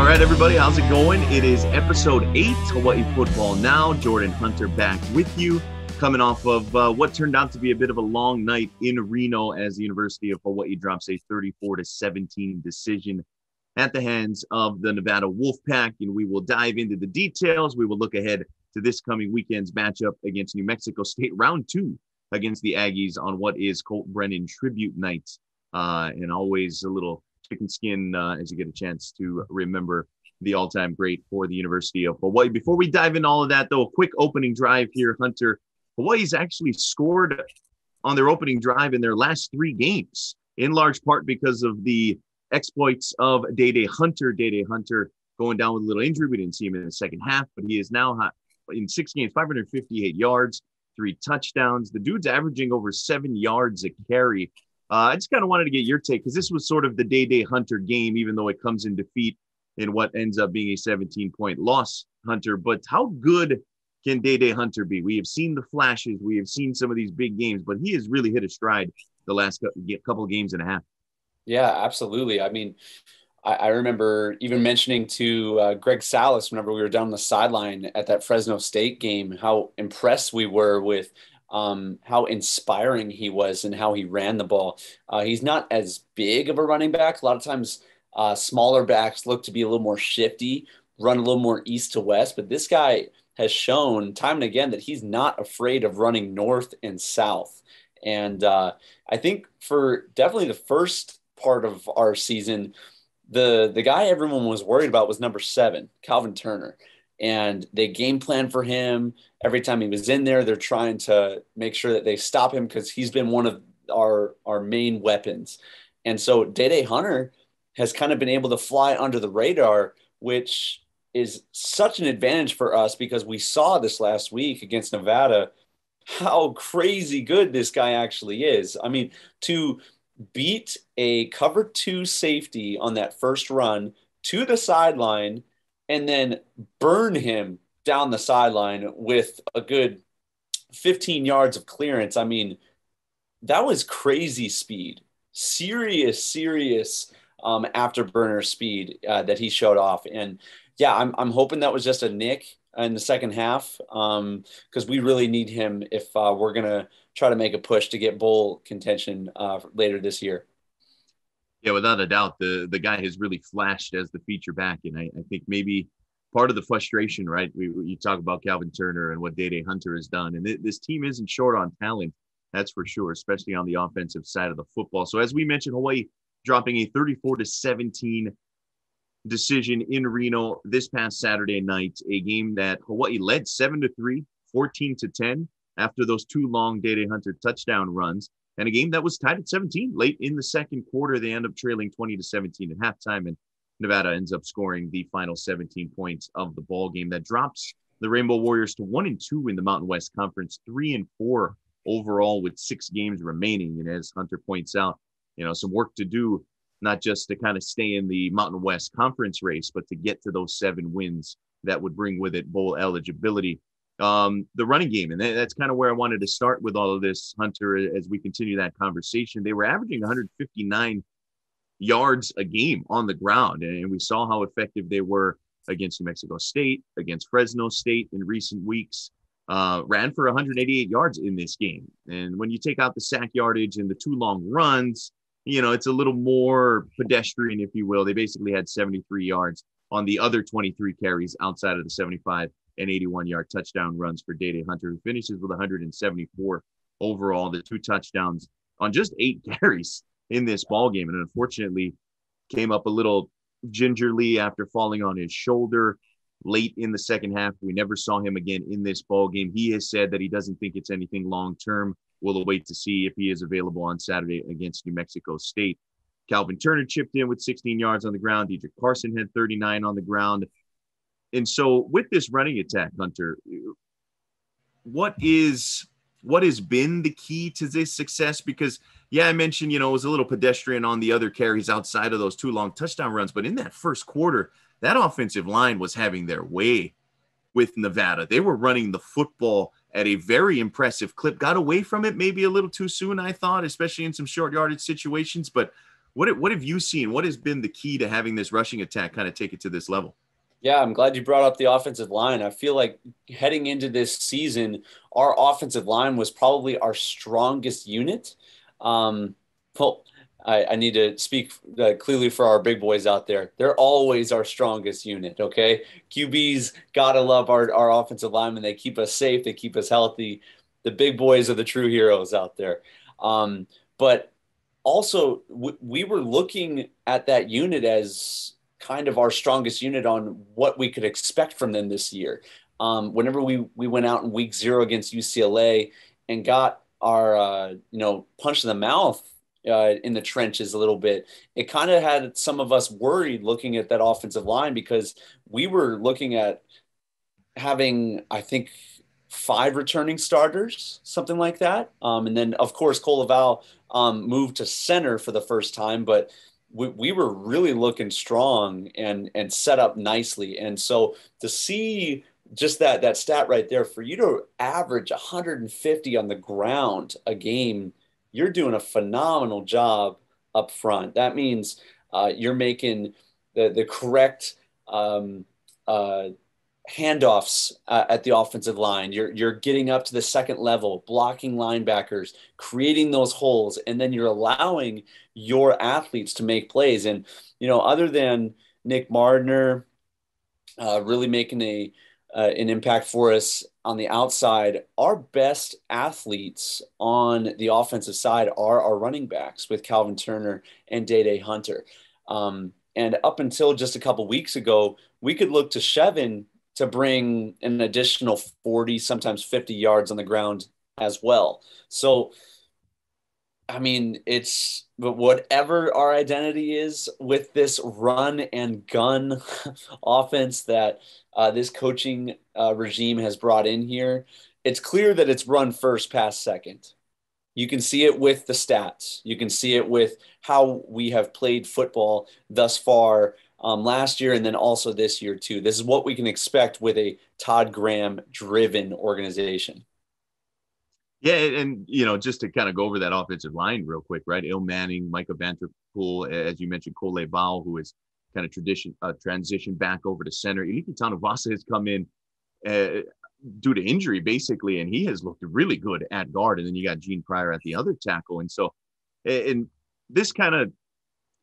right, everybody, how's it going? It is episode 8, Hawai'i Football Now. Jordan Hunter back with you, coming off of what turned out to be a bit of a long night in Reno as the University of Hawaii drops a 34-17 decision at the hands of the Nevada Wolfpack. And we will dive into the details. We will look ahead to this coming weekend's matchup against New Mexico State, round 2 against the Aggies on what is Colt Brennan Tribute Night. And always a little chicken skin as you get a chance to remember the all-time great for the University of Hawaii. Before we dive into all of that, though, a quick opening drive here, Hunter. Hawaii's actually scored on their opening drive in their last 3 games, in large part because of the exploits of Helle Hunter. Helle Hunter going down with a little injury. We didn't see him in the second half, but he is now in 6 games, 558 yards, 3 touchdowns. The dude's averaging over 7 yards a carry. I just kind of wanted to get your take because this was sort of the Helle Hunter game, even though it comes in defeat in what ends up being a 17-point loss, Hunter. But how good can Helle Hunter be? We have seen the flashes. We have seen some of these big games, but he has really hit a stride the last couple of games and a half. Yeah, absolutely. I mean, I remember even mentioning to Greg Salas whenever we were down the sideline at that Fresno State game, how impressed we were with how inspiring he was and how he ran the ball. He's not as big of a running back. A lot of times smaller backs look to be a little more shifty, run a little more east to west, but this guy has shown time and again that he's not afraid of running north and south. And I think for definitely the first part of our season, the guy everyone was worried about was number 7, Calvin Turner. And they game plan for him. Every time he was in there, they're trying to make sure that they stop him because he's been one of our main weapons. And so Helle Hunter has kind of been able to fly under the radar, which is such an advantage for us because we saw this last week against Nevada, how crazy good this guy actually is. I mean, to beat a cover 2 safety on that first run to the sideline and then burn him down the sideline with a good 15 yards of clearance. I mean, that was crazy speed, serious afterburner speed that he showed off. And yeah, I'm hoping that was just a nick in the second half because we really need him if we're going to try to make a push to get bowl contention later this year. Yeah, without a doubt, the guy has really flashed as the feature back. And I think maybe part of the frustration, right? You talk about Calvin Turner and what Helle Hunter has done. And this team isn't short on talent, that's for sure, especially on the offensive side of the football. So as we mentioned, Hawaii dropping a 34-17 decision in Reno this past Saturday night, a game that Hawaii led 7-3, 14-10 after those 2 long Helle Hunter touchdown runs. And a game that was tied at 17 late in the second quarter. They end up trailing 20-17 at halftime, and Nevada ends up scoring the final 17 points of the ball game. That drops the Rainbow Warriors to 1-2 in the Mountain West Conference, 3-4 overall with 6 games remaining. And as Hunter points out, some work to do, not just to kind of stay in the Mountain West Conference race, but to get to those 7 wins that would bring with it bowl eligibility. The running game, and that's kind of where I wanted to start with all of this, Hunter, as we continue that conversation. They were averaging 159 yards a game on the ground, and we saw how effective they were against New Mexico State, against Fresno State in recent weeks. Ran for 188 yards in this game. And when you take out the sack yardage and the 2 long runs, it's a little more pedestrian, if you will. They basically had 73 yards on the other 23 carries outside of the 75 and 81-yard touchdown runs for Helle Hunter, who finishes with 174 overall, the 2 touchdowns on just 8 carries in this ball game. And unfortunately came up a little gingerly after falling on his shoulder late in the second half. We never saw him again in this ball game. He has said that he doesn't think it's anything long-term. We'll wait to see if he is available on Saturday against New Mexico State. Calvin Turner chipped in with 16 yards on the ground. Dedrick Carson had 39 on the ground. And so with this running attack, Hunter, what has been the key to this success? Because, yeah, I mentioned, it was a little pedestrian on the other carries outside of those 2 long touchdown runs. But in that first quarter, that offensive line was having their way with Nevada. They were running the football at a very impressive clip. Got away from it maybe a little too soon, I thought, especially in some short yardage situations. But What have you seen? What has been the key to having this rushing attack kind of take it to this level? Yeah, I'm glad you brought up the offensive line. I feel like heading into this season, our offensive line was probably our strongest unit. Um, well, I need to speak clearly for our big boys out there. They're always our strongest unit, okay? QBs gotta love our offensive linemen. They keep us safe, they keep us healthy. The big boys are the true heroes out there. But also, we were looking at that unit as kind of our strongest unit on what we could expect from them this year. Whenever we went out in week 0 against UCLA and got our punch in the mouth in the trenches a little bit, it kind of had some of us worried looking at that offensive line because we were looking at having, I think, 5 returning starters, something like that. And then, of course, Cole Laval moved to center for the first time, but we were really looking strong and set up nicely. And so to see just that stat right there, for you to average 150 on the ground a game, you're doing a phenomenal job up front. That means you're making the correct handoffs at the offensive line. You're getting up to the second level, blocking linebackers, creating those holes, and then you're allowing your athletes to make plays. And other than Nick Mardner really making an impact for us on the outside, our best athletes on the offensive side are our running backs with Calvin Turner and Day Hunter. And up until just a couple weeks ago, we could look to Chevin to bring an additional 40, sometimes 50 yards on the ground as well. So, I mean, it's whatever our identity is with this run and gun offense that this coaching regime has brought in here, it's clear that it's run first, pass second. You can see it with the stats. You can see it with how we have played football thus far last year and then also this year too. This is what we can expect with a Todd Graham driven organization. Yeah, and just to kind of go over that offensive line real quick, right? Il Manning, Micah Vanterpool, as you mentioned, Cole Val, who is kind of transition back over to center. Eliki Tanavasa has come in due to injury, basically, and he has looked really good at guard. And then you got Gene Pryor at the other tackle. And so, and this kind of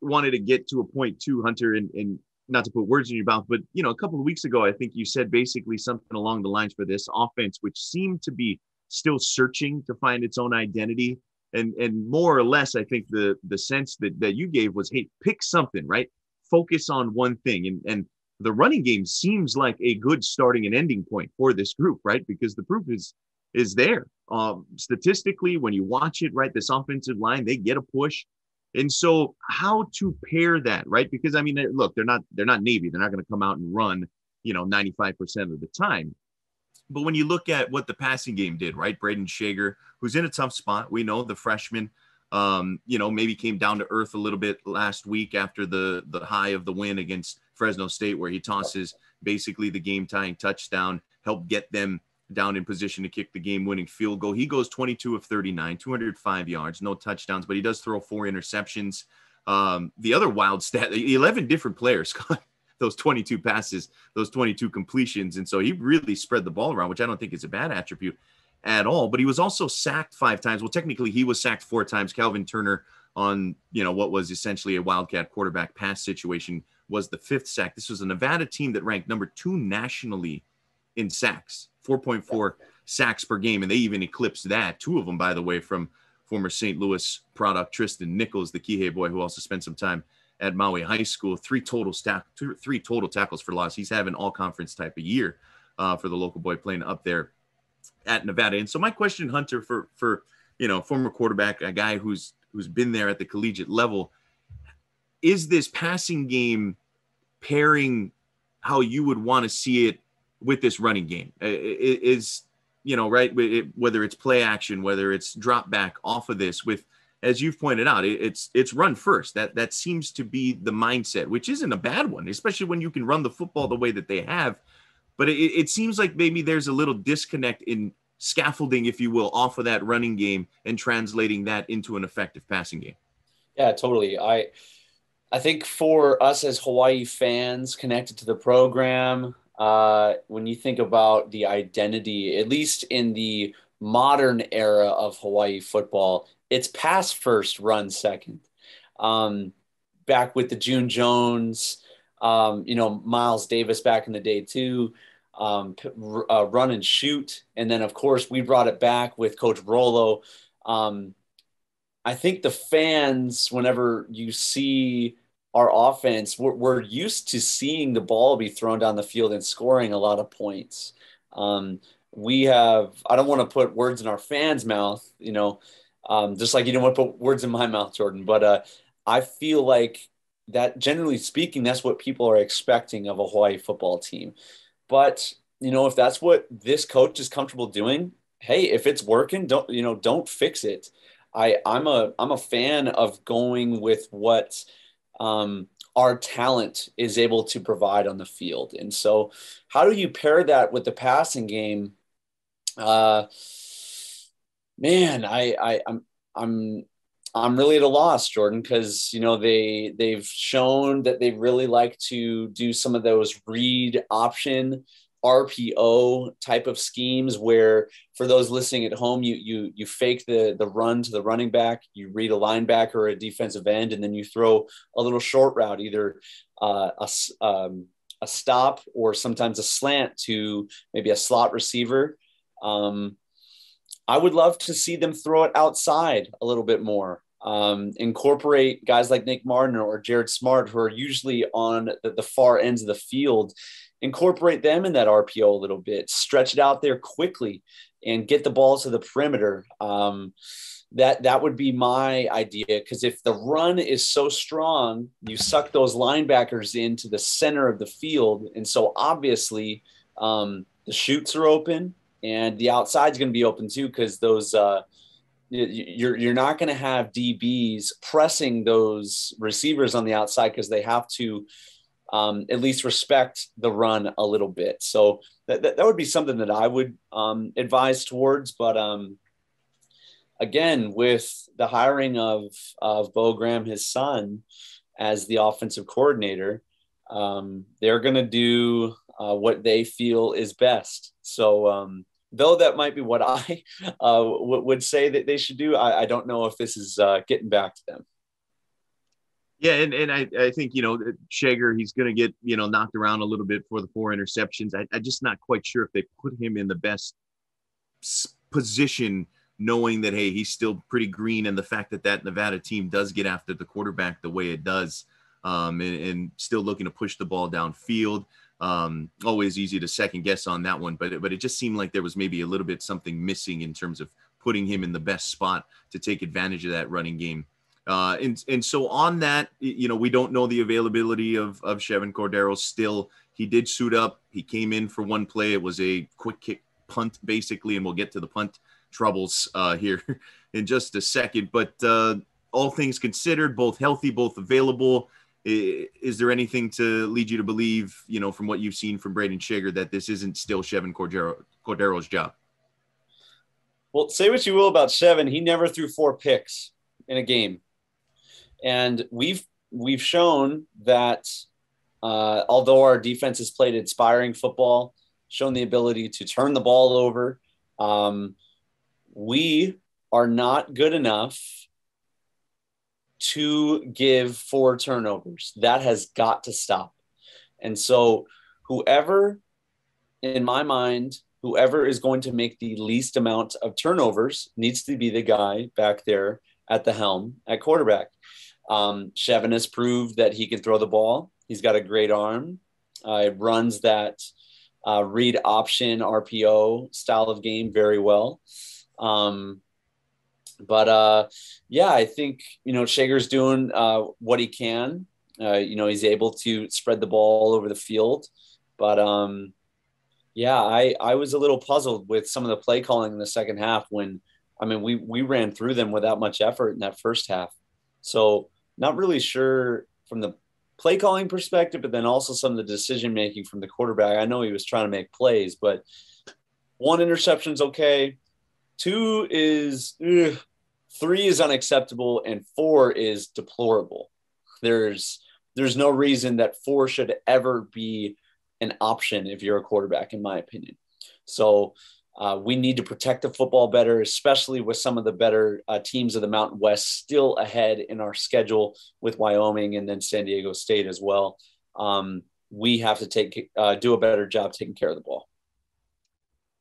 wanted to get to a point too, Hunter, and not to put words in your mouth, but a couple of weeks ago, I think you said basically something along the lines for this offense, which seemed to be still searching to find its own identity. And more or less, I think the sense that you gave was, hey, pick something, right? Focus on one thing. And the running game seems like a good starting and ending point for this group, right? Because the proof is there. Statistically, when you watch it, right, this offensive line, they get a push. And so how to pair that, right? Because I mean, look, they're not Navy. They're not going to come out and run, 95% of the time. But when you look at what the passing game did, right? Braden Shager, who's in a tough spot. We know the freshman, maybe came down to earth a little bit last week after the high of the win against Fresno State, where he tosses basically the game tying touchdown, helped get them down in position to kick the game winning field goal. He goes 22 of 39, 205 yards, no touchdowns, but he does throw 4 interceptions. The other wild stat, 11 different players caught those 22 passes, those 22 completions. And so he really spread the ball around, which I don't think is a bad attribute at all. But he was also sacked 5 times. Well, technically he was sacked 4 times. Calvin Turner on, what was essentially a Wildcat quarterback pass situation was the 5th sack. This was a Nevada team that ranked number 2 nationally in sacks, 4.4 sacks per game. And they even eclipsed that. 2 of them, by the way, from former St. Louis product Tristan Nichols, the Kihei boy, who also spent some time at Maui High School. 3 total tackles for loss. He's having all conference type of year for the local boy playing up there at Nevada. And so my question, Hunter, for former quarterback, a guy who's been there at the collegiate level, is this passing game pairing how you would want to see it with this running game? Is right, whether it's play action, whether it's drop back off of this, with, as you've pointed out, it's run first. That seems to be the mindset, which isn't a bad one, especially when you can run the football the way that they have. But it seems like maybe there's a little disconnect in scaffolding, if you will, off of that running game and translating that into an effective passing game. Yeah, totally. I think for us as Hawaii fans connected to the program, when you think about the identity, at least in the modern era of Hawaii football, it's pass first, run second. Um, Back with the June Jones, Miles Davis back in the day too, run and shoot. And then, of course, we brought it back with Coach Rolo. Um, I think the fans, whenever you see our offense, we're used to seeing the ball be thrown down the field and scoring a lot of points. We have, I don't want to put words in our fans' mouth, just like you don't want to put words in my mouth, Jordan, but I feel like that generally speaking, that's what people are expecting of a Hawaii football team. But, if that's what this coach is comfortable doing, hey, if it's working, don't fix it. I'm a fan of going with what our talent is able to provide on the field. And so, how do you pair that with the passing game? Uh, Man, I'm I'm really at a loss, Jordan, because they've shown that they really like to do some of those read option RPO type of schemes where, for those listening at home, you fake the run to the running back, you read a linebacker or a defensive end, and then you throw a little short route, either a stop or sometimes a slant to maybe a slot receiver. Um, I would love to see them throw it outside a little bit more. Incorporate guys like Nick Martin or Jared Smart, who are usually on the far ends of the field. Incorporate them in that RPO a little bit, stretch it out there quickly, and get the ball to the perimeter. That would be my idea, because if the run is so strong, you suck those linebackers into the center of the field, and so obviously the chutes are open. And the outside is going to be open too, because those you're not going to have DBs pressing those receivers on the outside, because they have to at least respect the run a little bit. So that would be something that I would advise towards. But again, with the hiring of Bo Graham, his son, as the offensive coordinator, they're going to do what they feel is best. So though that might be what I would say that they should do, I don't know if this is getting back to them. Yeah, and I think, Shager, he's going to get, knocked around a little bit for the 4 interceptions. I'm just not quite sure if they put him in the best position, knowing that, hey, he's still pretty green, and the fact that Nevada team does get after the quarterback the way it does, and still looking to push the ball downfield. Always easy to second guess on that one, but it just seemed like there was maybe a little bit something missing in terms of putting him in the best spot to take advantage of that running game. And so on that, we don't know the availability of Chevan Cordero still. He did suit up. He came in for one play. It was a quick kick punt, basically, and we'll get to the punt troubles here in just a second. But all things considered, both healthy, both available, is there anything to lead you to believe, from what you've seen from Braden Shager, that this isn't still Chevan Cordero's job? Well, say what you will about Chevan, he never threw 4 picks in a game. And we've shown that although our defense has played inspiring football, shown the ability to turn the ball over, we are not good enough to give 4 turnovers. That has got to stop. And so in my mind, whoever is going to make the least amount of turnovers needs to be the guy back there at the helm at quarterback. Chevan has proved that he can throw the ball. He's got a great arm. Runs that read option RPO style of game very well. Yeah, I think, Shager's doing what he can. He's able to spread the ball all over the field. But yeah, I was a little puzzled with some of the play calling in the second half when, we ran through them without much effort in that first half. So not really sure from the play calling perspective, but then also some of the decision making from the quarterback. I know he was trying to make plays, but 1 interception's okay. 2 is 3 is unacceptable and 4 is deplorable. There's no reason that 4 should ever be an option if you're a quarterback, in my opinion. So we need to protect the football better, especially with some of the better teams of the Mountain West still ahead in our schedule with Wyoming and then San Diego State as well. We have to do a better job taking care of the ball.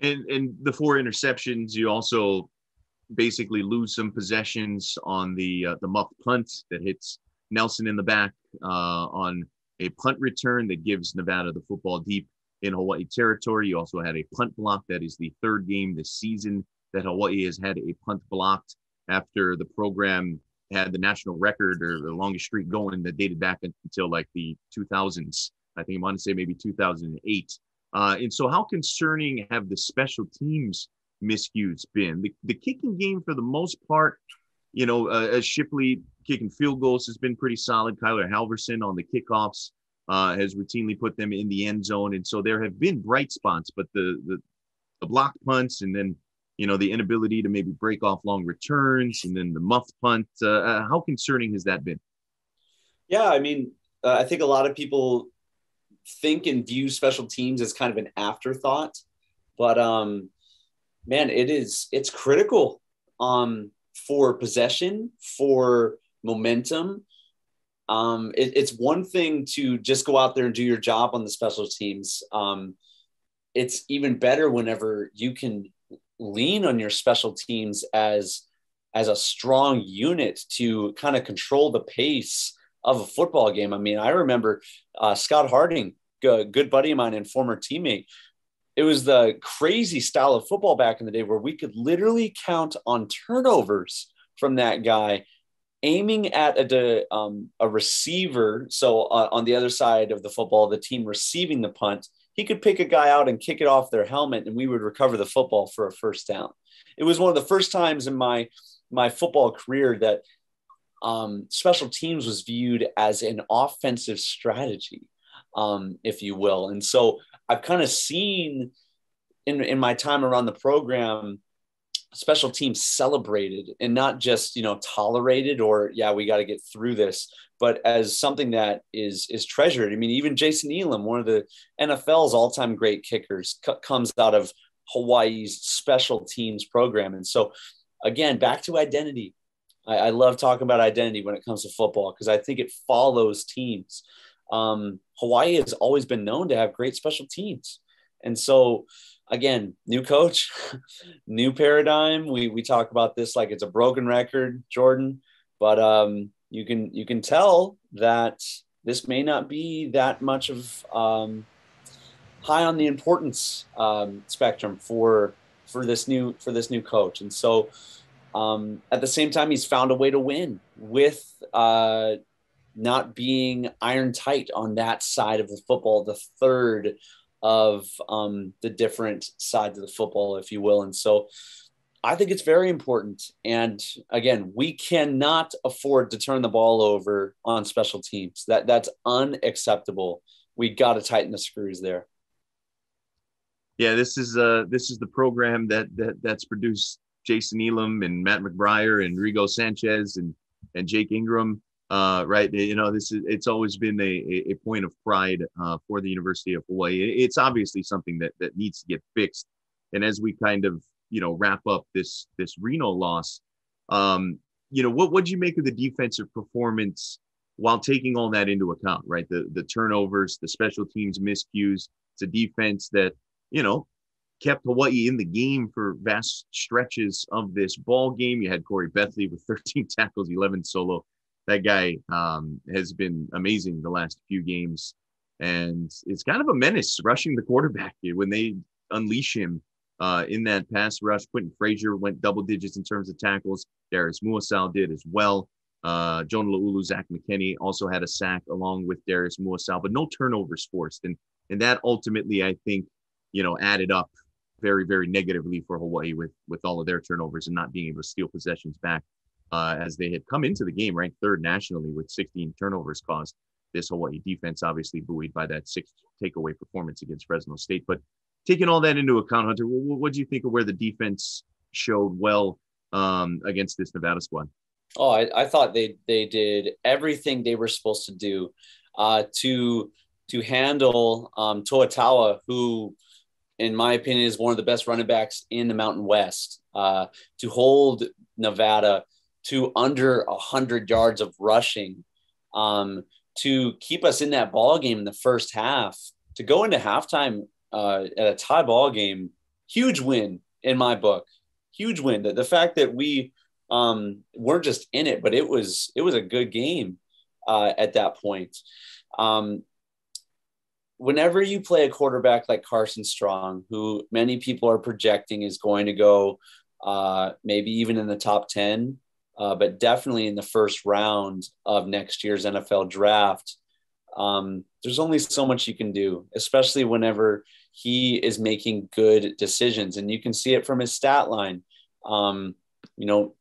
And the 4 interceptions, you also basically lose some possessions on the muff punt that hits Nelson in the back on a punt return that gives Nevada the football deep in Hawaii territory. You also had a punt block. That is the 3rd game this season that Hawaii has had a punt blocked after the program had the national record or the longest streak going that dated back until like the 2000s. I think I want to say maybe 2008. And so how concerning have the special teams miscues been? The kicking game, for the most part, Shipley kicking field goals has been pretty solid. Kyler Halverson on the kickoffs has routinely put them in the end zone. And so there have been bright spots, but the blocked punts and then, the inability to maybe break off long returns and then the muffed punt, how concerning has that been? Yeah, I mean, I think a lot of people think and view special teams as kind of an afterthought, but man, it's critical for possession, for momentum. It's one thing to just go out there and do your job on the special teams. It's even better whenever you can lean on your special teams as a strong unit to kind of control the pace of a football game. I mean, I remember Scott Harding, a good buddy of mine and former teammate. It was the crazy style of football back in the day where we could literally count on turnovers from that guy aiming at a receiver. So on the other side of the football, the team receiving the punt, he could pick a guy out and kick it off their helmet and we would recover the football for a first down. It was one of the first times in my football career that special teams was viewed as an offensive strategy, if you will. And so I've kind of seen in my time around the program, special teams celebrated and not just, tolerated or, yeah, we got to get through this, but as something that is treasured. I mean, even Jason Elam, one of the NFL's all-time great kickers, comes out of Hawaii's special teams program. And so again, back to identity. I love talking about identity when it comes to football because I think it follows teams. Hawaii has always been known to have great special teams. And so, again, new coach, new paradigm. We talk about this like it's a broken record, Jordan, but you can tell that this may not be that much of high on the importance spectrum for this new coach. And so at the same time, he's found a way to win with not being iron tight on that side of the football, the third of the different sides of the football, if you will. And so I think it's very important. And again, we cannot afford to turn the ball over on special teams. That's unacceptable. We got to tighten the screws there. Yeah, this is the program that's produced Jason Elam and Matt McBriar and Rigo Sanchez and Jake Ingram. Right. It's always been a point of pride for the University of Hawaii. It's obviously something that needs to get fixed. And as we kind of, wrap up this Reno loss, what'd you make of the defensive performance while taking all that into account, right? The turnovers, the special teams miscues. It's a defense that, kept Hawaii in the game for vast stretches of this ball game. You had Corey Bethley with 13 tackles, 11 solo. That guy has been amazing the last few games. And it's kind of a menace rushing the quarterback when they unleash him in that pass rush. Quentin Frazier went double digits in terms of tackles. Darius Muasau did as well. Jonah Laulu, Zach McKinney also had a sack along with Darius Muasau, but no turnovers forced. And that ultimately, I think, added up very, very negatively for Hawaii with all of their turnovers and not being able to steal possessions back. As they had come into the game ranked third nationally with 16 turnovers caused. This Hawaii defense obviously buoyed by that 6 takeaway performance against Fresno State. But taking all that into account, Hunter, what do you think of where the defense showed well against this Nevada squad. Oh, I thought they did everything they were supposed to do to handle Toatawa, who, in my opinion, is one of the best running backs in the Mountain West, to hold Nevada to under 100 yards of rushing, to keep us in that ball game in the first half, to go into halftime at a tie ball game. Huge win in my book. Huge win. The fact that we weren't just in it, but it was a good game at that point. Whenever you play a quarterback like Carson Strong, who many people are projecting is going to go maybe even in the top 10, but definitely in the first round of next year's NFL draft, there's only so much you can do, especially whenever he is making good decisions. And you can see it from his stat line.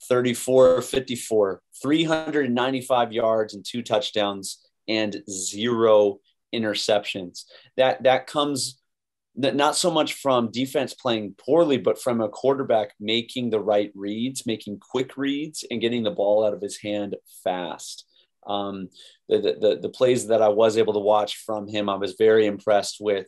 34, 54, 395 yards and 2 touchdowns and 0 interceptions. That comes not so much from defense playing poorly, but from a quarterback making the right reads, making quick reads, and getting the ball out of his hand fast. The plays that I was able to watch from him, I was very impressed with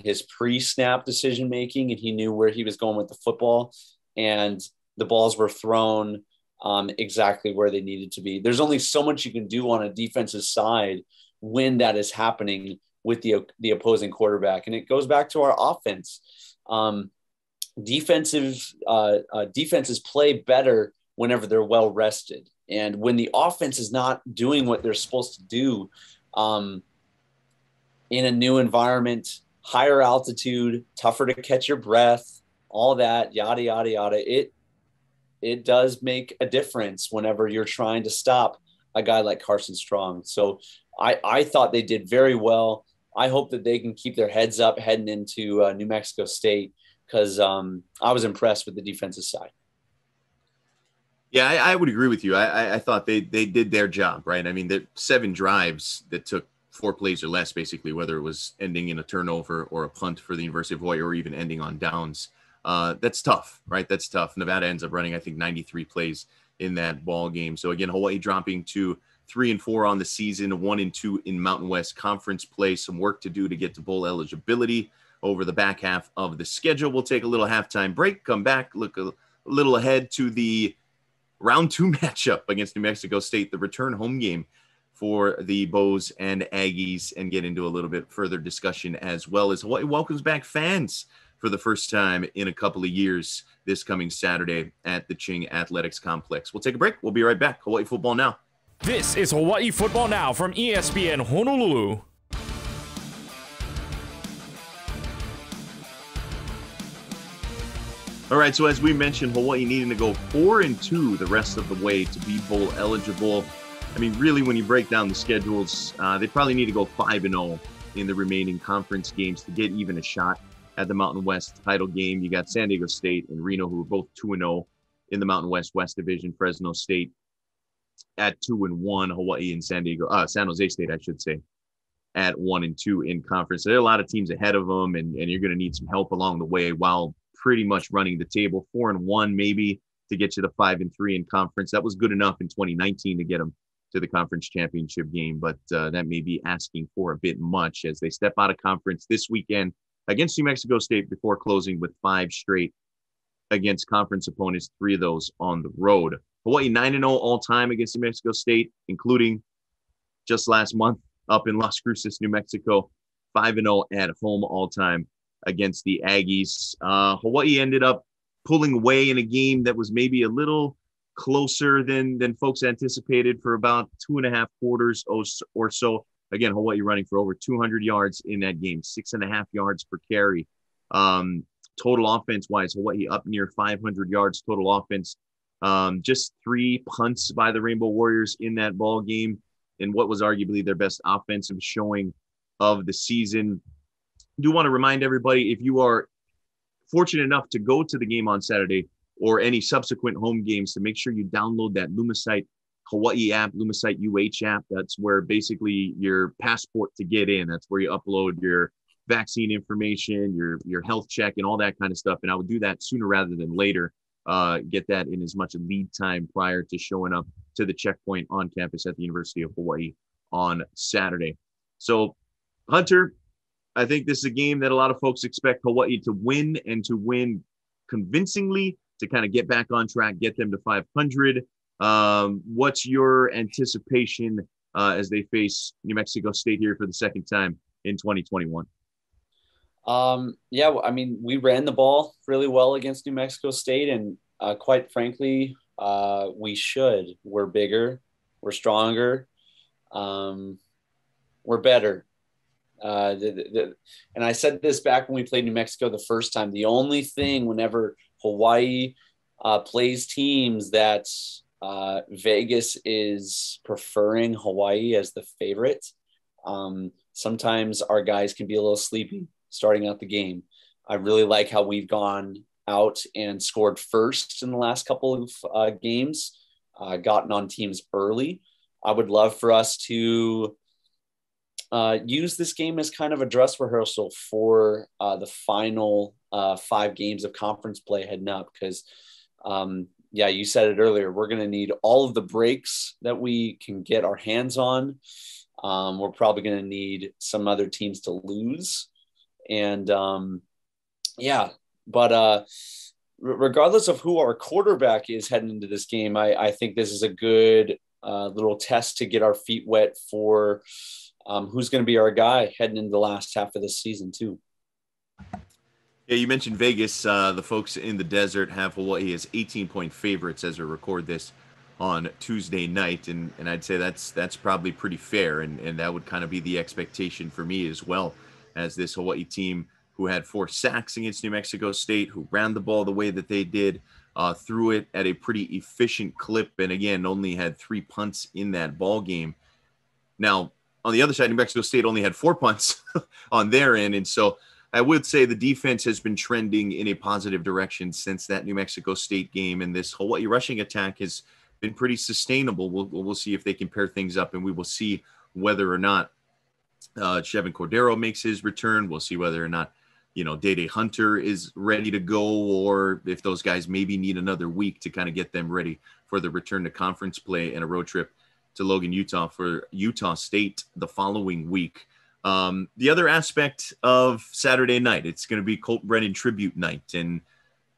his pre-snap decision making, and he knew where he was going with the football, and the balls were thrown exactly where they needed to be. There's only so much you can do on a defensive side when that is happening with the opposing quarterback. And it goes back to our offense. Defenses play better whenever they're well rested. And when the offense is not doing what they're supposed to do in a new environment, higher altitude, tougher to catch your breath, all that, yada, yada, yada, it does make a difference whenever you're trying to stop a guy like Carson Strong. So I thought they did very well. I hope that they can keep their heads up heading into New Mexico State, because I was impressed with the defensive side. Yeah, I would agree with you. I thought they did their job, right? I mean, the 7 drives that took 4 plays or less, basically, whether it was ending in a turnover or a punt for the University of Hawaii or even ending on downs. That's tough, right? That's tough. Nevada ends up running, I think, 93 plays in that ball game. So again, Hawaii dropping to 3-4 on the season, 1-2 in Mountain West Conference play. Some work to do to get to bowl eligibility over the back half of the schedule. We'll take a little halftime break, come back, look a little ahead to the round 2 matchup against New Mexico State, the return home game for the Bows and Aggies, and get into a little bit further discussion, as well as Hawaii welcomes back fans for the first time in a couple of years this coming Saturday at the Ching Athletics Complex. We'll take a break. We'll be right back. Hawaii Football Now. This is Hawai'i Football Now from ESPN Honolulu. All right, so as we mentioned, Hawaii needing to go 4-2 the rest of the way to be bowl eligible. I mean, really, when you break down the schedules, they probably need to go 5-0 in the remaining conference games to get even a shot at the Mountain West title game. You got San Diego State and Reno, who are both 2-0 in the Mountain West Division. Fresno State at 2-1. Hawaii and San Jose State, I should say, at 1-2 in conference. So there are a lot of teams ahead of them, and you're going to need some help along the way while pretty much running the table. 4-1 maybe to get you to 5-3 in conference. That was good enough in 2019 to get them to the conference championship game, but that may be asking for a bit much as they step out of conference this weekend against New Mexico State before closing with 5 straight against conference opponents, 3 of those on the road. Hawaii 9-0 all-time against New Mexico State, including just last month up in Las Cruces, New Mexico. 5-0 at home all-time against the Aggies. Hawaii ended up pulling away in a game that was maybe a little closer than folks anticipated for about 2.5 quarters or so. Again, Hawaii running for over 200 yards in that game, 6.5 yards per carry. Total offense-wise, Hawaii up near 500 yards total offense. Just 3 punts by the Rainbow Warriors in that ball game in what was arguably their best offensive showing of the season. I do want to remind everybody, if you are fortunate enough to go to the game on Saturday or any subsequent home games, to make sure you download that Lumicite Hawaii app, Lumicite UH app. That's where basically your passport to get in. That's where you upload your vaccine information, your health check, and all that kind of stuff. And I would do that sooner rather than later. get that in as much lead time prior to showing up to the checkpoint on campus at the University of Hawaii on Saturday. So, Hunter, I think this is a game that a lot of folks expect Hawaii to win, and to win convincingly, to kind of get back on track, get them to 500. What's your anticipation as they face New Mexico State here for the second time in 2021? Yeah, I mean, we ran the ball really well against New Mexico State, and quite frankly, we should. We're bigger, we're stronger, we're better. And I said this back when we played New Mexico the first time. The only thing whenever Hawaii plays teams that Vegas is preferring Hawaii as the favorite, sometimes our guys can be a little sleepy starting out the game. I really like how we've gone out and scored first in the last couple of games, gotten on teams early. I would love for us to use this game as kind of a dress rehearsal for the final 5 games of conference play heading up, because yeah, you said it earlier, we're going to need all of the breaks that we can get our hands on. We're probably going to need some other teams to lose. And yeah, but regardless of who our quarterback is heading into this game, I think this is a good little test to get our feet wet for who's going to be our guy heading into the last half of this season too. Yeah, you mentioned Vegas. The folks in the desert have Hawaii as 18-point favorites as we record this on Tuesday night, and I'd say that's probably pretty fair, and that would kind of be the expectation for me as well, as this Hawaii team who had 4 sacks against New Mexico State, who ran the ball the way that they did, threw it at a pretty efficient clip, and again only had 3 punts in that ball game. Now, on the other side, New Mexico State only had 4 punts on their end, and so I would say the defense has been trending in a positive direction since that New Mexico State game, and this Hawaii rushing attack has been pretty sustainable. We'll see if they can pair things up, and we will see whether or not Chevin Cordero makes his return. We'll see whether or not, Day Hunter is ready to go, or if those guys maybe need another week to kind of get them ready for the return to conference play and a road trip to Logan, Utah for Utah State the following week. The other aspect of Saturday night, it's going to be Colt Brennan tribute night. And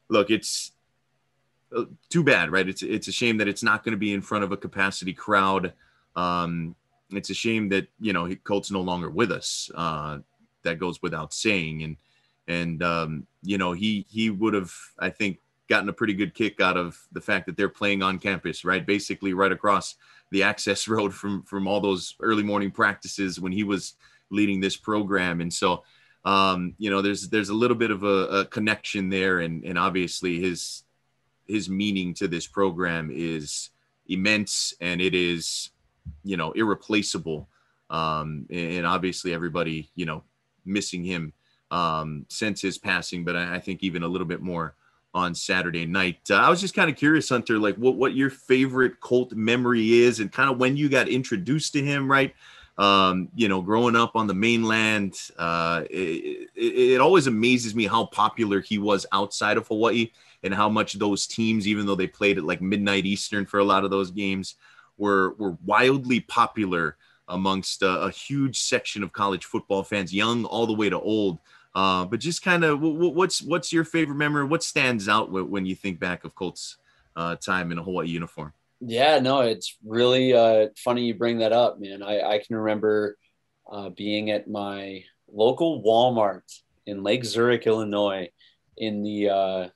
look, it's too bad, right? It's a shame that it's not going to be in front of a capacity crowd. It's a shame that, Colt's no longer with us. That goes without saying. And he would have, I think, gotten a pretty good kick out of the fact that they're playing on campus, right? Basically right across the access road from all those early morning practices when he was leading this program. And so, there's a little bit of a connection there. And obviously his meaning to this program is immense, and it is, irreplaceable. And obviously everybody, missing him since his passing, but I think even a little bit more on Saturday night. I was just kind of curious, Hunter, like what your favorite Colt memory is, and kind of when you got introduced to him, right? Growing up on the mainland, it always amazes me how popular he was outside of Hawaii, and how much those teams, even though they played at like midnight Eastern for a lot of those games, were wildly popular amongst a huge section of college football fans, young all the way to old. But just kind of what's your favorite memory? What stands out when you think back of Colt's time in a Hawaii uniform? Yeah, no, it's really funny you bring that up, man. I can remember being at my local Walmart in Lake Zurich, Illinois, in the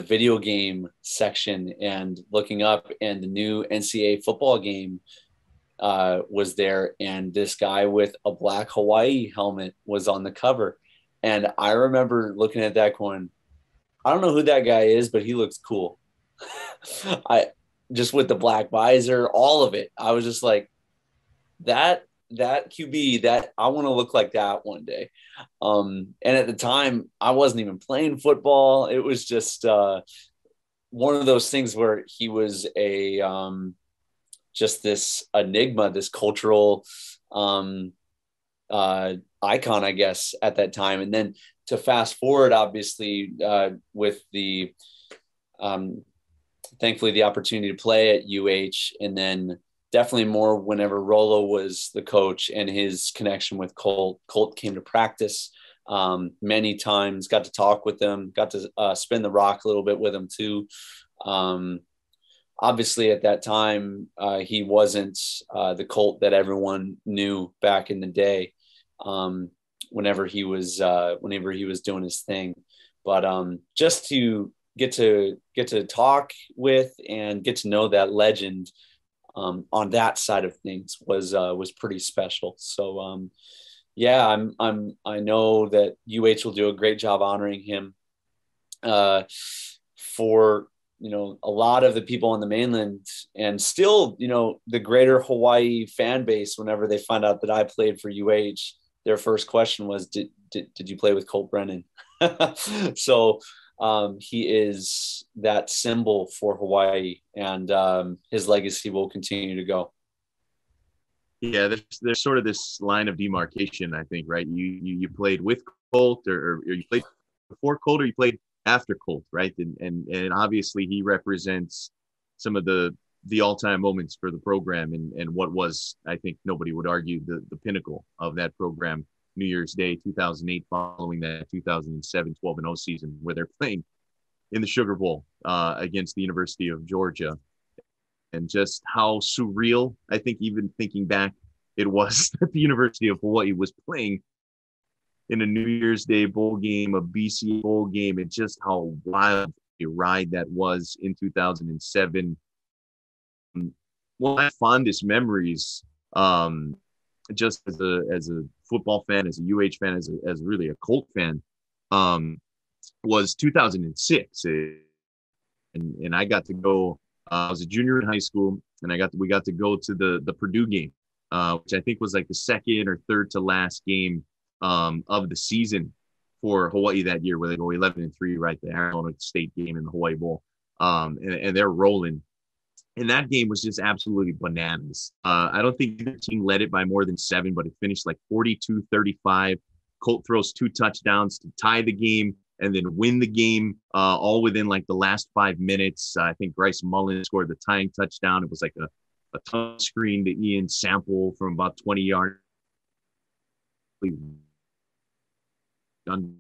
video game section, and looking up, and the new NCAA football game was there, and this guy with a black Hawaii helmet was on the cover. And I remember looking at that going, I don't know who that guy is, but he looks cool. I just with the black visor, all of it. I was just like, that QB, that I want to look like that one day. And at the time, I wasn't even playing football. It was just one of those things where he was just this enigma, this cultural icon, I guess, at that time. And then to fast forward, obviously, with the thankfully the opportunity to play at UH, and then definitely more whenever Rolo was the coach and his connection with Colt. Colt came to practice many times, got to talk with him, got to spin the rock a little bit with him too. Obviously at that time, he wasn't the Colt that everyone knew back in the day, whenever he was doing his thing. But just to get to talk with and get to know that legend on that side of things was pretty special. So yeah, I know that UH will do a great job honoring him. For a lot of the people on the mainland, and still the greater Hawaii fan base, whenever they find out that I played for UH, their first question was, did you play with Colt Brennan? So he is that symbol for Hawaii, and his legacy will continue to go. Yeah, there's sort of this line of demarcation, I think, right? You played with Colt, or you played before Colt, or you played after Colt, right? And obviously he represents some of the all-time moments for the program, and what was, I think nobody would argue, the pinnacle of that program, New Year's Day 2008, following that 2007 12-0 season where they're playing in the Sugar Bowl against the University of Georgia. And just how surreal, I think, even thinking back, it was that the University of Hawaii was playing in a New Year's Day bowl game, a BCA bowl game, and just how wild a ride that was in 2007. One of my fondest memories, just as a football fan, as a UH fan, as really a Colt fan, was 2006, and I got to go. I was a junior in high school, and we got to go to the Purdue game, which I think was like the second or third to last game of the season for Hawaii that year, where they go 11-3, right? The Arizona State game in the Hawaii Bowl, and they're rolling. And that game was just absolutely bananas. I don't think either team led it by more than 7, but it finished like 42-35. Colt throws 2 touchdowns to tie the game and then win the game, all within like the last 5 minutes. I think Bryce Mullen scored the tying touchdown. It was like a touch screen to Ian Sample from about 20 yards. And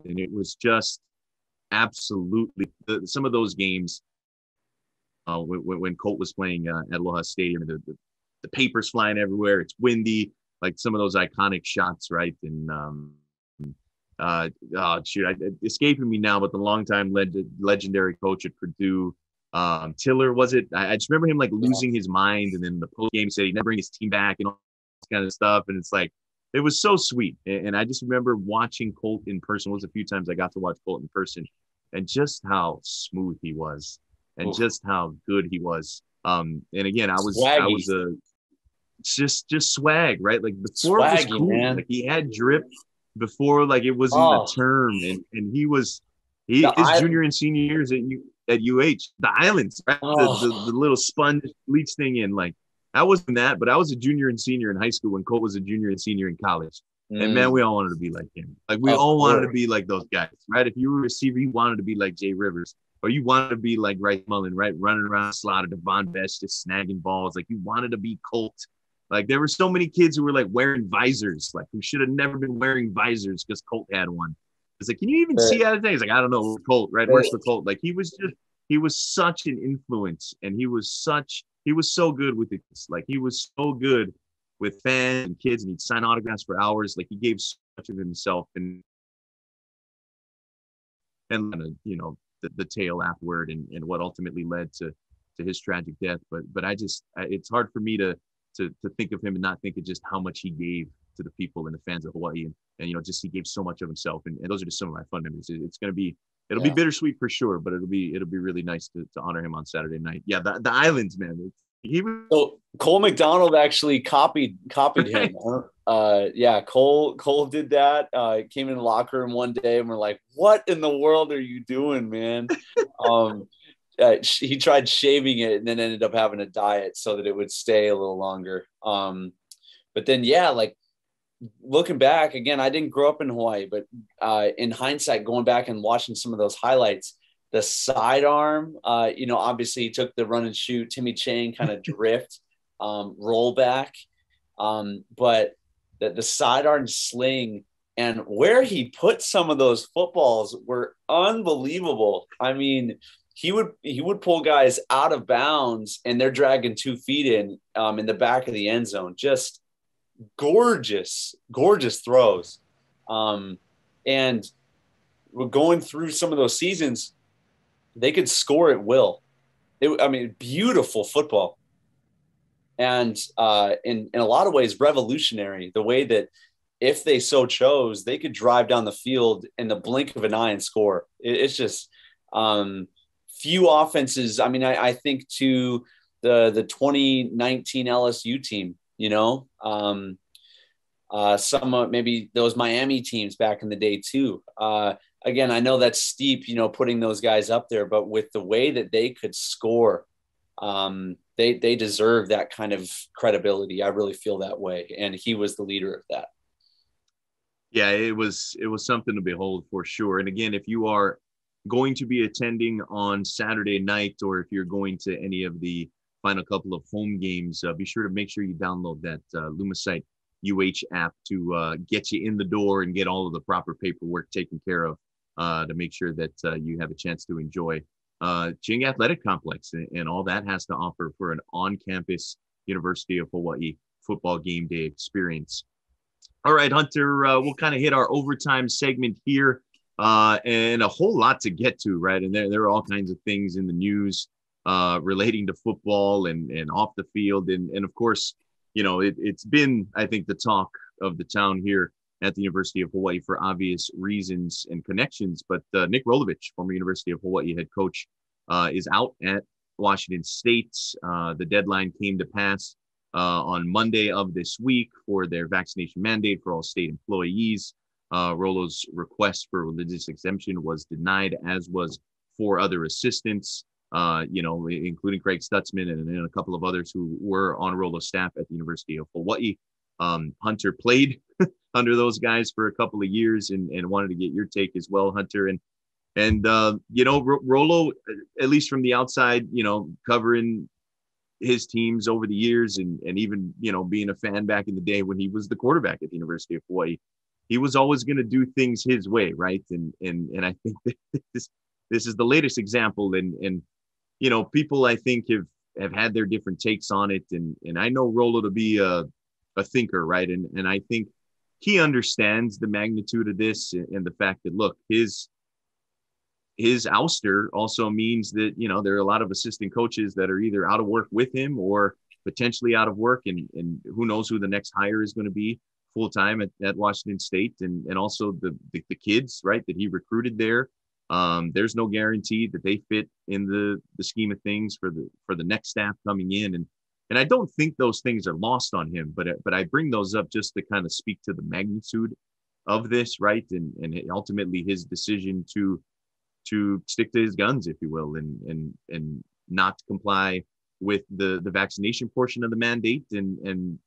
it was just absolutely some of those games when Colt was playing at Aloha Stadium, the papers flying everywhere. It's windy, like some of those iconic shots, right? And escaping me now, but the longtime legendary coach at Purdue, Tiller, was it? I just remember him like losing his mind, and then the post game said he'd never bring his team back and all this kind of stuff. And it's like, it was so sweet. And I just remember watching Colt in person. It was a few times I got to watch Colt in person, and just how smooth he was, and just how good he was. And again, I was just swag, right? Like before swaggy, it was cool. Man. Like he had drip before, like it wasn't a term, and his junior and senior years at UH, the islands, right? The little sponge bleach thing in, like I wasn't that, but I was a junior and senior in high school when Colt was a junior and senior in college. And man, we all wanted to be like him. Like we all wanted to be like those guys, right? If you were a receiver, you wanted to be like Jay Rivers, or you wanted to be like Bryce Mullen, right? Running around slaughter, Devon Best, just snagging balls. Like you wanted to be Colt. Like there were so many kids who were like wearing visors, like who should have never been wearing visors because Colt had one. It's like, can you even see out of things? He's like, I don't know, Colt, right? Where's the Colt? Like he was such an influence, and he was so good with it. Like he was so good with fans and kids, and he'd sign autographs for hours. Like he gave so much of himself, and the tale afterward, and what ultimately led to his tragic death. But it's hard for me to think of him and not think of just how much he gave to the people and the fans of Hawaii, and just he gave so much of himself, and those are just some of my fun memories. It'll be bittersweet for sure, but it'll be really nice to honor him on Saturday night. Yeah, the islands, man. So Cole McDonald actually copied him. Cole did that. Came in the locker room one day and we're like, "What in the world are you doing, man?" He tried shaving it and then ended up having to dye it so that it would stay a little longer. But then, like looking back again, I didn't grow up in Hawaii, but in hindsight, going back and watching some of those highlights, the sidearm, obviously he took the run and shoot, Timmy Chang kind of drift, roll back. But the sidearm sling and where he put some of those footballs were unbelievable. I mean, he would pull guys out of bounds and they're dragging 2 feet in the back of the end zone. Just gorgeous throws. And we're going through some of those seasons, they could score at will. Beautiful football. And in a lot of ways, revolutionary, the way that if they so chose, they could drive down the field in the blink of an eye and score. It's just few offenses. I mean, I think to the 2019 LSU team, some maybe those Miami teams back in the day too. Again, I know that's steep, putting those guys up there, but with the way that they could score, they deserve that kind of credibility. I really feel that way. And he was the leader of that. Yeah, it was something to behold for sure. And again, if you are going to be attending on Saturday night, or if you're going to any of the final couple of home games, be sure to make sure you download that Lumicite UH app to get you in the door and get all of the proper paperwork taken care of to make sure that you have a chance to enjoy Ching Athletic Complex and all that has to offer for an on-campus University of Hawaii football game day experience. All right, Hunter, we'll kind of hit our overtime segment here and a whole lot to get to, right? And there are all kinds of things in the news relating to football and off the field. And of course, it's been, I think, the talk of the town here at the University of Hawaii for obvious reasons and connections. But Nick Rolovich, former University of Hawaii head coach, is out at Washington State. The deadline came to pass on Monday of this week for their vaccination mandate for all state employees. Rolo's request for religious exemption was denied, as was 4 other assistants, including Craig Stutzman and a couple of others who were on Rolo's staff at the University of Hawaii. Hunter played under those guys for a couple of years and wanted to get your take as well, Hunter. And Rolo, at least from the outside, covering his teams over the years and even, being a fan back in the day when he was the quarterback at the University of Hawaii, he was always going to do things his way. Right. And I think that this is the latest example. And people I think have had their different takes on it. And I know Rolo to be a thinker. Right. And I think he understands the magnitude of this and the fact that, look, his ouster also means that, there are a lot of assistant coaches that are either out of work with him or potentially out of work. And who knows who the next hire is going to be full-time at Washington State and also the kids, right, that he recruited there. There's no guarantee that they fit in the scheme of things for the next staff coming in. And I don't think those things are lost on him, but I bring those up just to kind of speak to the magnitude of this, right? And ultimately his decision to stick to his guns, if you will, and not comply with the vaccination portion of the mandate and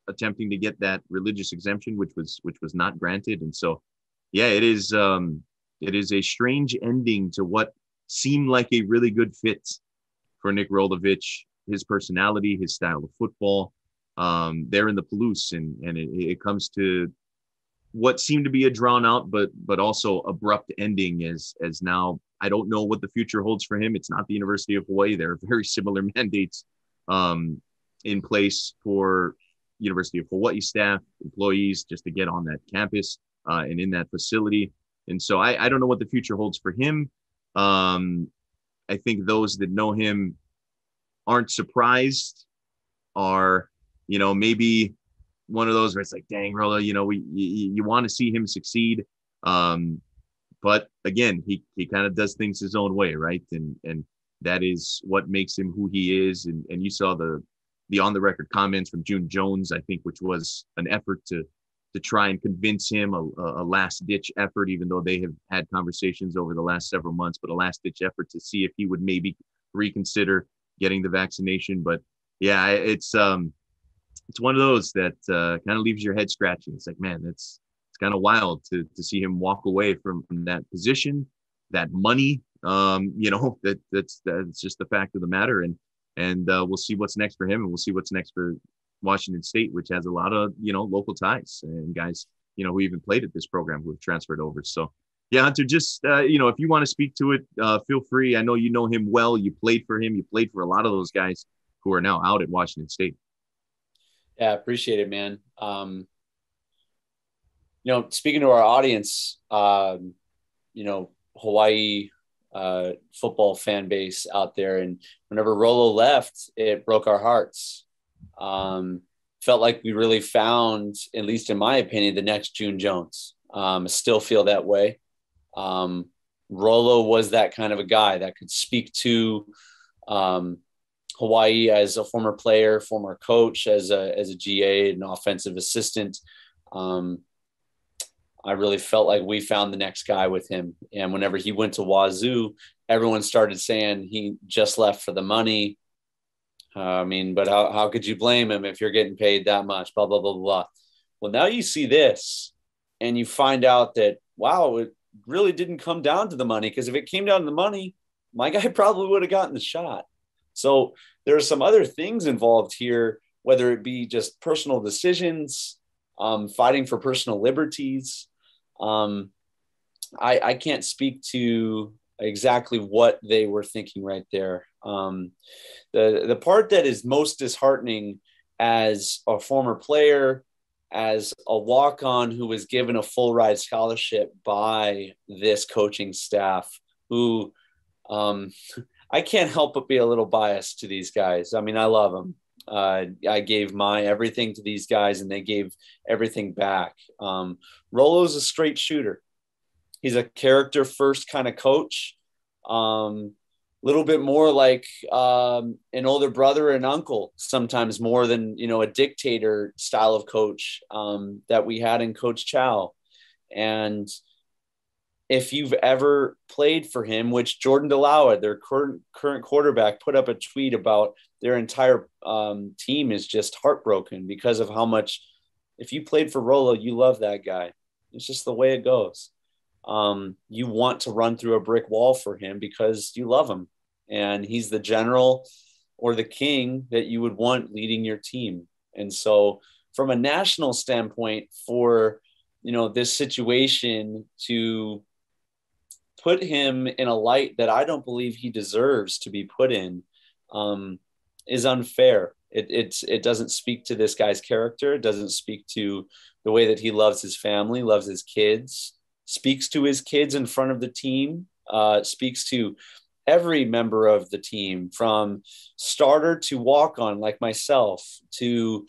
attempting to get that religious exemption, which was not granted. And so, yeah, it is a strange ending to what seemed like a really good fit for Nick Rolovich, his personality, his style of football. There in the Palouse, and it comes to what seemed to be a drawn out but also abrupt ending as now I don't know what the future holds for him. It's not the University of Hawaii. There are very similar mandates in place for University of Hawaii staff, employees, just to get on that campus and in that facility. And so I don't know what the future holds for him. I think those that know him aren't surprised, are, maybe one of those where it's like, dang, Rolo, you want to see him succeed. But again, he kind of does things his own way, right? And that is what makes him who he is. And you saw the on the record comments from June Jones, I think, which was an effort to try and convince him, a last ditch effort, even though they have had conversations over the last several months, but a last ditch effort to see if he would maybe reconsider getting the vaccination. But yeah, it's one of those that kind of leaves your head scratching. It's like, man, it's kind of wild to see him walk away from that position, that money, That's just the fact of the matter. And we'll see what's next for him, and we'll see what's next for Washington State, which has a lot of, local ties and guys, who even played at this program who have transferred over. So yeah, Hunter, just, if you want to speak to it, feel free. I know you know him well. You played for him. You played for a lot of those guys who are now out at Washington State. Yeah, appreciate it, man. Speaking to our audience, Hawaii football fan base out there, and whenever Rollo left, it broke our hearts. Felt like we really found, at least in my opinion, the next June Jones. I still feel that way. Rollo was that kind of a guy that could speak to Hawaii as a former player, former coach, as a GA, an offensive assistant. I really felt like we found the next guy with him. And whenever he went to Wazoo, everyone started saying he just left for the money. But how could you blame him if you're getting paid that much, blah, blah, blah, blah. Well, now you see this and you find out that, wow, it really didn't come down to the money, because if it came down to the money, my guy probably would have gotten the shot. So there are some other things involved here, whether it be just personal decisions, fighting for personal liberties. I can't speak to exactly what they were thinking right there. The part that is most disheartening as a former player, as a walk-on who was given a full ride scholarship by this coaching staff, who I can't help but be a little biased to these guys. I mean, I love them. I gave my everything to these guys, and they gave everything back. Rollo's a straight shooter. He's a character first kind of coach. Little bit more like an older brother and uncle, sometimes more than, a dictator style of coach that we had in Coach Chow. And if you've ever played for him, which Jordan DeLaua, their current quarterback, put up a tweet about their entire team is just heartbroken because of how much, if you played for Rollo, you love that guy. It's just the way it goes. You want to run through a brick wall for him because you love him, and he's the general or the king that you would want leading your team. And so from a national standpoint, for, this situation to put him in a light that I don't believe he deserves to be put in, is unfair. It doesn't speak to this guy's character. It doesn't speak to the way that he loves his family, loves his kids, speaks to his kids in front of the team, speaks to every member of the team, from starter to walk-on like myself, to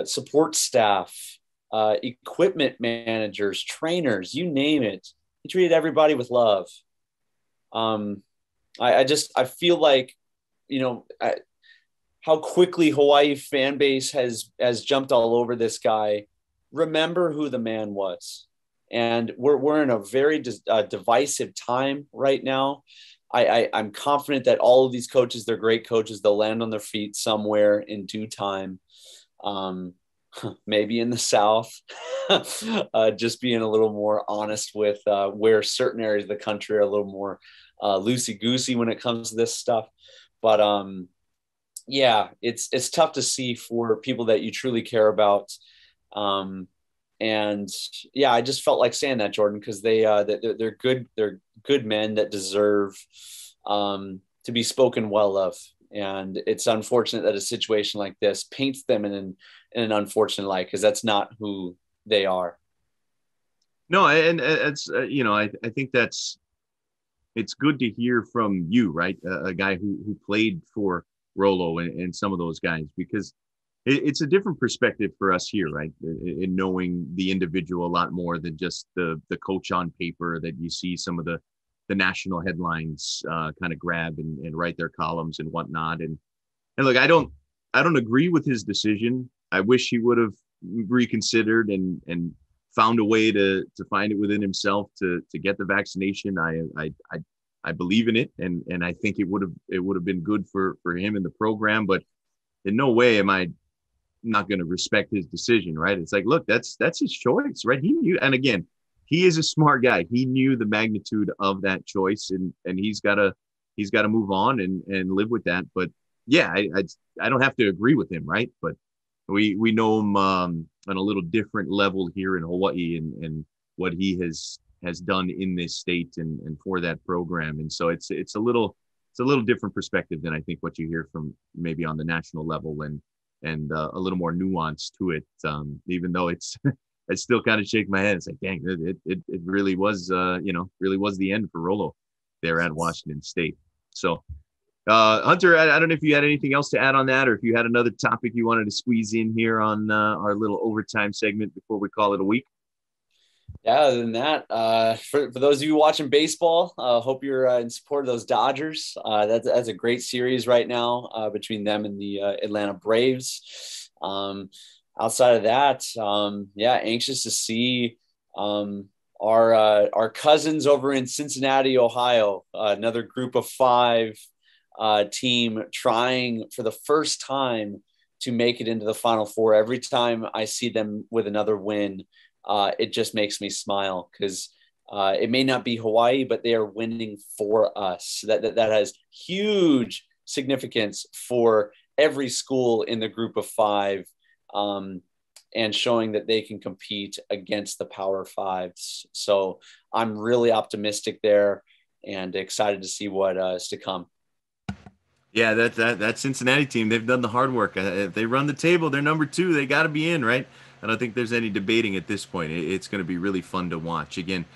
support staff, equipment managers, trainers, you name it. He treated everybody with love. I feel like, how quickly Hawaii fan base has jumped all over this guy. Remember who the man was. And we're in a very divisive time right now. I'm confident that all of these coaches, they're great coaches. They'll land on their feet somewhere in due time. Maybe in the South, just being a little more honest with where certain areas of the country are a little more loosey-goosey when it comes to this stuff. But yeah, it's tough to see for people that you truly care about. And yeah, I just felt like saying that, Jordan, because they're good men that deserve to be spoken well of. And it's unfortunate that a situation like this paints them in an unfortunate light, because that's not who they are. No, and it's I think it's good to hear from you, right? A guy who played for Rollo and some of those guys, because it's a different perspective for us here, right? In knowing the individual a lot more than just the coach on paper that you see some of the national headlines kind of grab and write their columns and whatnot. And look, I don't agree with his decision. I wish he would have reconsidered and found a way to find it within himself to get the vaccination. I believe in it, and I think it would have been good for him in the program. But in no way am I not going to respect his decision, right? It's like, look, that's his choice, right? He knew, and again, he is a smart guy. He knew the magnitude of that choice, and he's got to move on and live with that. But yeah, I don't have to agree with him, right? But we know him on a little different level here in Hawaii, and what he has done in this state and for that program. And so it's a little different perspective than I think what you hear from maybe on the national level, and a little more nuance to it. Even though it's I still kind of shake my head and say, dang, it really was, really was the end for Rolo there at Washington State. So, Hunter, I don't know if you had anything else to add on that, or if you had another topic you wanted to squeeze in here on our little overtime segment before we call it a week. Yeah, other than that, for those of you watching baseball, hope you're in support of those Dodgers. That's a great series right now between them and the Atlanta Braves. Outside of that, anxious to see our cousins over in Cincinnati, Ohio, another group of 5 team trying for the first time to make it into the Final Four. Every time I see them with another win, it just makes me smile, because it may not be Hawaii, but they are winning for us. That has huge significance for every school in the group of 5. And showing that they can compete against the Power Fives. So I'm really optimistic there and excited to see what is to come. Yeah, that Cincinnati team, they've done the hard work. If they run the table, they're number 2. They got to be in, right? I don't think there's any debating at this point. It's going to be really fun to watch. Again,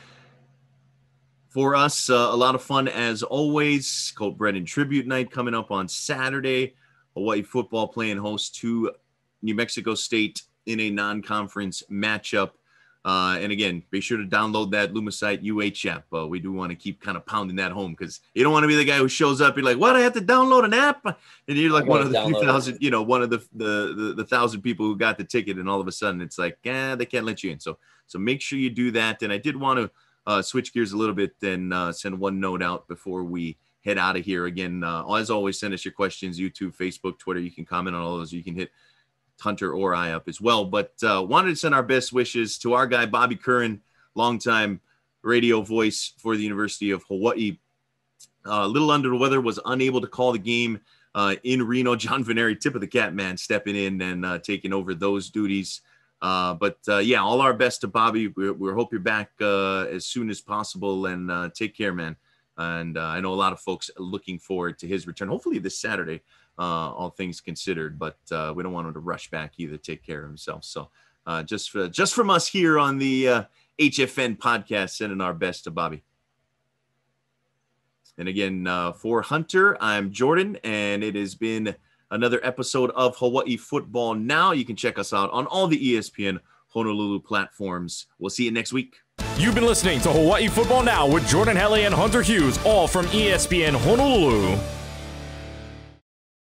for us, a lot of fun as always. Colt Brennan Tribute Night coming up on Saturday. Hawaii football playing host to New Mexico State in a non-conference matchup. And again, be sure to download that Lumicite UH app. We do want to keep kind of pounding that home, because you don't want to be the guy who shows up. You're like, what? I have to download an app? And you're like one of the 3,000, one of the 1,000 people who got the ticket. And all of a sudden it's like, they can't let you in. So make sure you do that. And I did want to switch gears a little bit and send one note out before we head out of here. Again, as always, send us your questions, YouTube, Facebook, Twitter. You can comment on all those. You can hit Hunter or I up as well, but wanted to send our best wishes to our guy Bobby Curran, longtime radio voice for the University of Hawaii. A little under the weather, was unable to call the game in Reno. John Veneri, tip of the cap, man, stepping in and taking over those duties. But all our best to Bobby. We hope you're back as soon as possible, and take care, man. And I know a lot of folks are looking forward to his return, hopefully this Saturday. All things considered, but we don't want him to rush back either. Take care of himself. So just from us here on the HFN podcast, sending our best to Bobby. And again, for Hunter, I'm Jordan, and it has been another episode of Hawai'i Football Now. You can check us out on all the ESPN Honolulu platforms. We'll see you next week. You've been listening to Hawai'i Football Now with Jordan Helle and Hunter Hughes, all from ESPN Honolulu.